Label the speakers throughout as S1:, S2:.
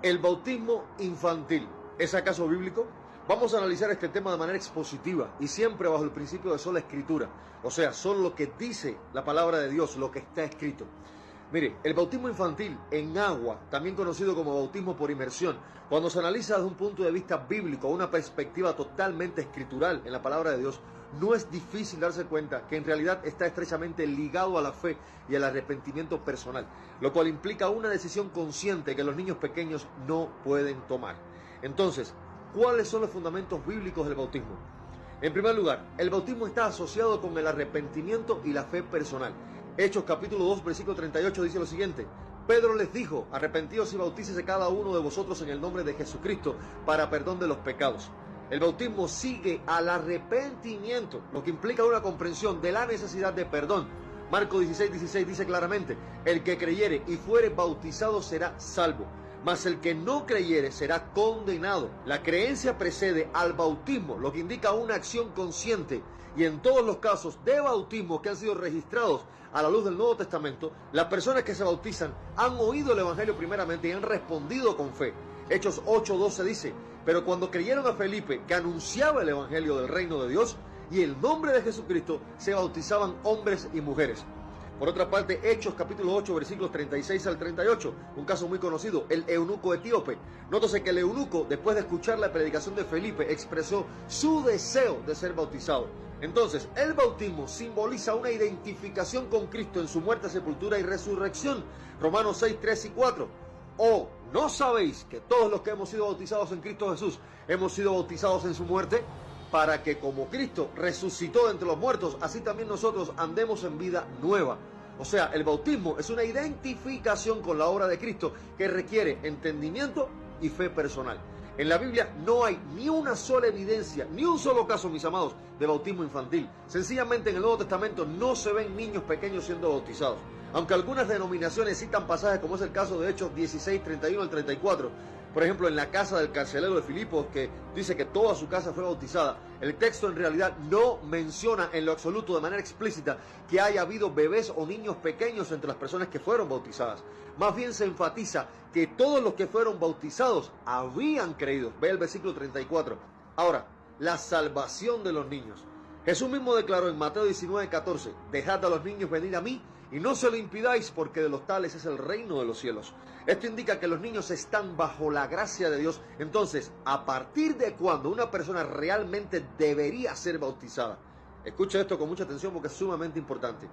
S1: El bautismo infantil, ¿es acaso bíblico? Vamos a analizar este tema de manera expositiva y siempre bajo el principio de sola escritura, o sea, solo lo que dice la palabra de Dios, lo que está escrito. Mire, el bautismo infantil en agua, también conocido como bautismo por inmersión, cuando se analiza desde un punto de vista bíblico, una perspectiva totalmente escritural en la palabra de Dios, no es difícil darse cuenta que en realidad está estrechamente ligado a la fe y al arrepentimiento personal, lo cual implica una decisión consciente que los niños pequeños no pueden tomar. Entonces, ¿cuáles son los fundamentos bíblicos del bautismo? En primer lugar, el bautismo está asociado con el arrepentimiento y la fe personal. Hechos capítulo 2, versículo 38 dice lo siguiente: Pedro les dijo, arrepentíos y bautícese cada uno de vosotros en el nombre de Jesucristo para perdón de los pecados. El bautismo sigue al arrepentimiento, lo que implica una comprensión de la necesidad de perdón. Marcos 16:16 dice claramente: el que creyere y fuere bautizado será salvo, mas el que no creyere será condenado. La creencia precede al bautismo, lo que indica una acción consciente. Y en todos los casos de bautismo que han sido registrados a la luz del Nuevo Testamento, las personas que se bautizan han oído el Evangelio primeramente y han respondido con fe. Hechos 8:12 dice: pero cuando creyeron a Felipe, que anunciaba el Evangelio del reino de Dios y el nombre de Jesucristo, se bautizaban hombres y mujeres. Por otra parte, Hechos capítulo 8, versículos 36 al 38, un caso muy conocido, el eunuco etíope. Nótese que el eunuco, después de escuchar la predicación de Felipe, expresó su deseo de ser bautizado. Entonces, el bautismo simboliza una identificación con Cristo en su muerte, sepultura y resurrección. Romanos 6, 3 y 4. ¿O no sabéis que todos los que hemos sido bautizados en Cristo Jesús hemos sido bautizados en su muerte? Para que como Cristo resucitó de entre los muertos, así también nosotros andemos en vida nueva. O sea, el bautismo es una identificación con la obra de Cristo que requiere entendimiento y fe personal. En la Biblia no hay ni una sola evidencia, ni un solo caso, mis amados, de bautismo infantil. Sencillamente en el Nuevo Testamento no se ven niños pequeños siendo bautizados. Aunque algunas denominaciones citan pasajes como es el caso de Hechos 16, 31 al 34, por ejemplo en la casa del carcelero de Filipos, que dice que toda su casa fue bautizada, el texto en realidad no menciona en lo absoluto de manera explícita que haya habido bebés o niños pequeños entre las personas que fueron bautizadas. Más bien se enfatiza que todos los que fueron bautizados habían creído. Ve el versículo 34. Ahora, la salvación de los niños. Jesús mismo declaró en Mateo 19:14, dejad a los niños venir a mí y no se lo impidáis, porque de los tales es el reino de los cielos. Esto indica que los niños están bajo la gracia de Dios. Entonces, ¿a partir de cuándo una persona realmente debería ser bautizada? Escucha esto con mucha atención porque es sumamente importante.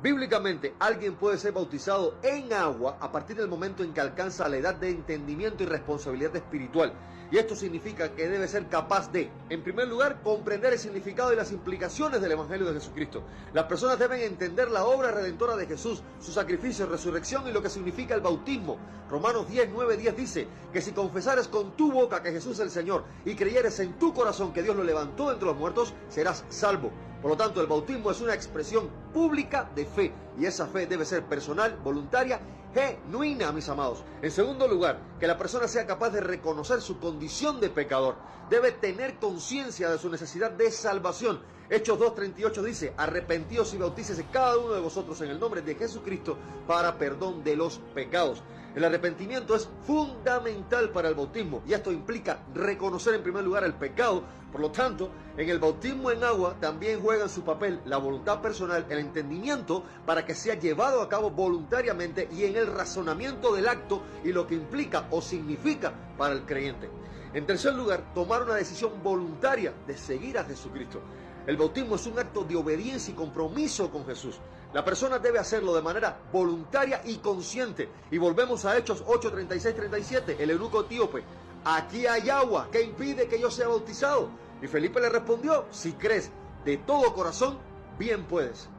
S1: Bíblicamente, alguien puede ser bautizado en agua a partir del momento en que alcanza la edad de entendimiento y responsabilidad espiritual. Y esto significa que debe ser capaz de, en primer lugar, comprender el significado y las implicaciones del Evangelio de Jesucristo. Las personas deben entender la obra redentora de Jesús, su sacrificio, resurrección y lo que significa el bautismo. Romanos 10, 9, 10 dice que si confesares con tu boca que Jesús es el Señor y creyeres en tu corazón que Dios lo levantó de entre los muertos, serás salvo. Por lo tanto, el bautismo es una expresión pública de fe, y esa fe debe ser personal, voluntaria, genuina, mis amados. En segundo lugar, que la persona sea capaz de reconocer su condición de pecador. Debe tener conciencia de su necesidad de salvación. Hechos 2:38 dice: arrepentíos y bautícese cada uno de vosotros en el nombre de Jesucristo para perdón de los pecados. El arrepentimiento es fundamental para el bautismo y esto implica reconocer en primer lugar el pecado. Por lo tanto, en el bautismo en agua también juega su papel la voluntad personal, el entendimiento para que sea llevado a cabo voluntariamente y en el razonamiento del acto y lo que implica o significa para el creyente. En tercer lugar, tomar una decisión voluntaria de seguir a Jesucristo. El bautismo es un acto de obediencia y compromiso con Jesús. La persona debe hacerlo de manera voluntaria y consciente. Y volvemos a Hechos 8, 36, 37, el eunuco etíope. Aquí hay agua, ¿qué impide que yo sea bautizado? Y Felipe le respondió: si crees de todo corazón, bien puedes.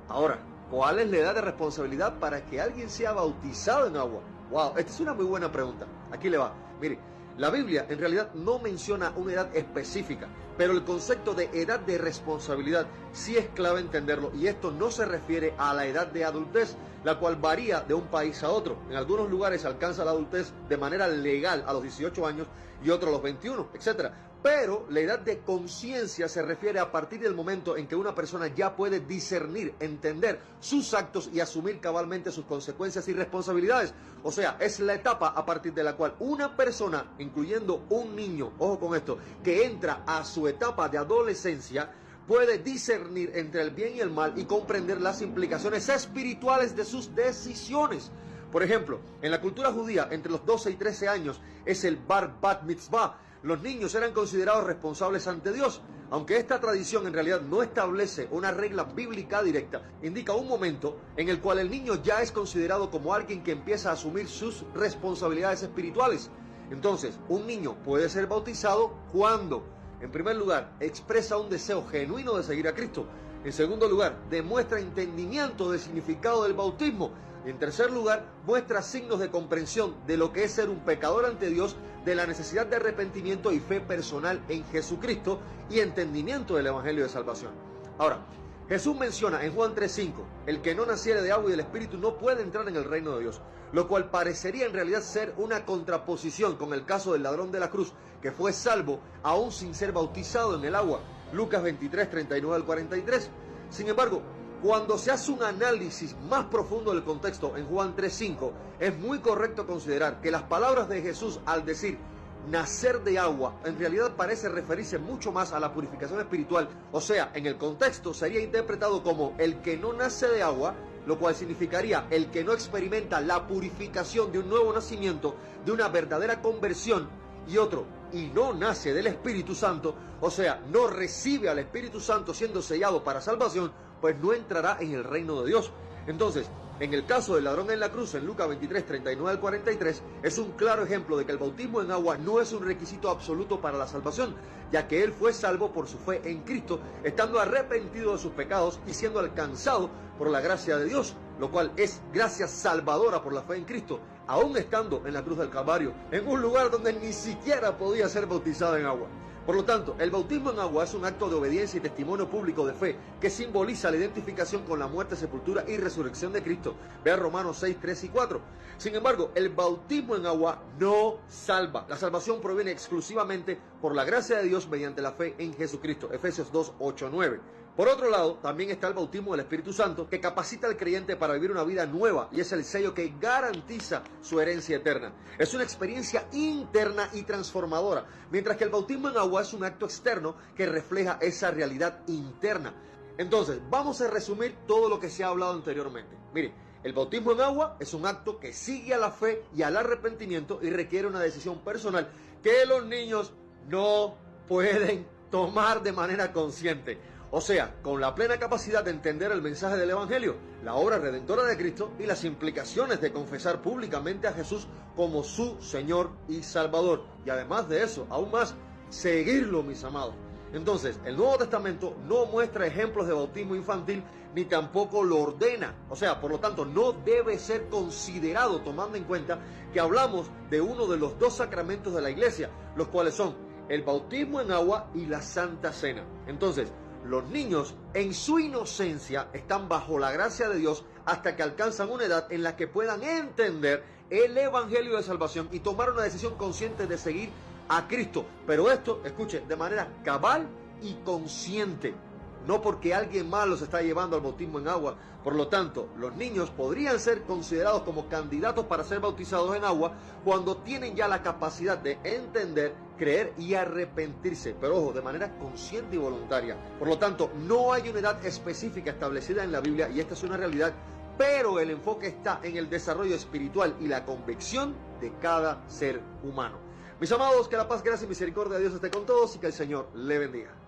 S1: Ahora, ¿cuál es la edad de responsabilidad para que alguien sea bautizado en agua? Wow, esta es una muy buena pregunta. Aquí le va. Mire, la Biblia en realidad no menciona una edad específica, Pero el concepto de edad de responsabilidad sí es clave entenderlo, y esto no se refiere a la edad de adultez, la cual varía de un país a otro. En algunos lugares alcanza la adultez de manera legal a los 18 años y otros a los 21, etc. Pero la edad de conciencia se refiere a partir del momento en que una persona ya puede discernir, entender sus actos y asumir cabalmente sus consecuencias y responsabilidades. O sea, es la etapa a partir de la cual una persona, incluyendo un niño, ojo con esto, que entra a su etapa de adolescencia, puede discernir entre el bien y el mal y comprender las implicaciones espirituales de sus decisiones. Por ejemplo, en la cultura judía, entre los 12 y 13 años es el bar bat mitzvah. Los niños eran considerados responsables ante Dios. Aunque esta tradición en realidad no establece una regla bíblica directa, indica un momento en el cual el niño ya es considerado como alguien que empieza a asumir sus responsabilidades espirituales. Entonces, un niño puede ser bautizado cuando, en primer lugar, expresa un deseo genuino de seguir a Cristo. En segundo lugar, demuestra entendimiento del significado del bautismo. En tercer lugar, muestra signos de comprensión de lo que es ser un pecador ante Dios, de la necesidad de arrepentimiento y fe personal en Jesucristo y entendimiento del Evangelio de Salvación. Ahora, Jesús menciona en Juan 3:5, el que no naciere de agua y del Espíritu no puede entrar en el reino de Dios, lo cual parecería en realidad ser una contraposición con el caso del ladrón de la cruz, que fue salvo aún sin ser bautizado en el agua. Lucas 23, 39 al 43. Sin embargo, cuando se hace un análisis más profundo del contexto en Juan 3:5, es muy correcto considerar que las palabras de Jesús al decir nacer de agua en realidad parece referirse mucho más a la purificación espiritual. O sea, en el contexto sería interpretado como el que no nace de agua, lo cual significaría el que no experimenta la purificación de un nuevo nacimiento, de una verdadera conversión, y otro, y no nace del Espíritu Santo, o sea, no recibe al Espíritu Santo siendo sellado para salvación, pues no entrará en el reino de Dios. Entonces, en el caso del ladrón en la cruz, en Lucas 23, 39 al 43, es un claro ejemplo de que el bautismo en agua no es un requisito absoluto para la salvación, ya que él fue salvo por su fe en Cristo, estando arrepentido de sus pecados y siendo alcanzado por la gracia de Dios, lo cual es gracia salvadora por la fe en Cristo, aún estando en la cruz del Calvario, en un lugar donde ni siquiera podía ser bautizado en agua. Por lo tanto, el bautismo en agua es un acto de obediencia y testimonio público de fe que simboliza la identificación con la muerte, sepultura y resurrección de Cristo. Vea Romanos 6, 3 y 4. Sin embargo, el bautismo en agua no salva. La salvación proviene exclusivamente por la gracia de Dios mediante la fe en Jesucristo. Efesios 2, 8, 9. Por otro lado, también está el bautismo del Espíritu Santo, que capacita al creyente para vivir una vida nueva y es el sello que garantiza su herencia eterna. Es una experiencia interna y transformadora, mientras que el bautismo en agua es un acto externo que refleja esa realidad interna. Entonces, vamos a resumir todo lo que se ha hablado anteriormente. Mire, el bautismo en agua es un acto que sigue a la fe y al arrepentimiento y requiere una decisión personal que los niños no pueden tomar de manera consciente. O sea, con la plena capacidad de entender el mensaje del Evangelio, la obra redentora de Cristo y las implicaciones de confesar públicamente a Jesús como su Señor y Salvador. Y además de eso, aún más, seguirlo, mis amados. Entonces, el Nuevo Testamento no muestra ejemplos de bautismo infantil ni tampoco lo ordena. O sea, por lo tanto, no debe ser considerado tomando en cuenta que hablamos de uno de los dos sacramentos de la Iglesia, los cuales son el bautismo en agua y la Santa Cena. Entonces, los niños en su inocencia están bajo la gracia de Dios hasta que alcanzan una edad en la que puedan entender el Evangelio de salvación y tomar una decisión consciente de seguir a Cristo. Pero esto, escuche, de manera cabal y consciente, no porque alguien más los está llevando al bautismo en agua. Por lo tanto, los niños podrían ser considerados como candidatos para ser bautizados en agua cuando tienen ya la capacidad de entender, creer y arrepentirse, pero ojo, de manera consciente y voluntaria. Por lo tanto, no hay una edad específica establecida en la Biblia y esta es una realidad, pero el enfoque está en el desarrollo espiritual y la convicción de cada ser humano. Mis amados, que la paz, gracia y misericordia de Dios esté con todos y que el Señor le bendiga.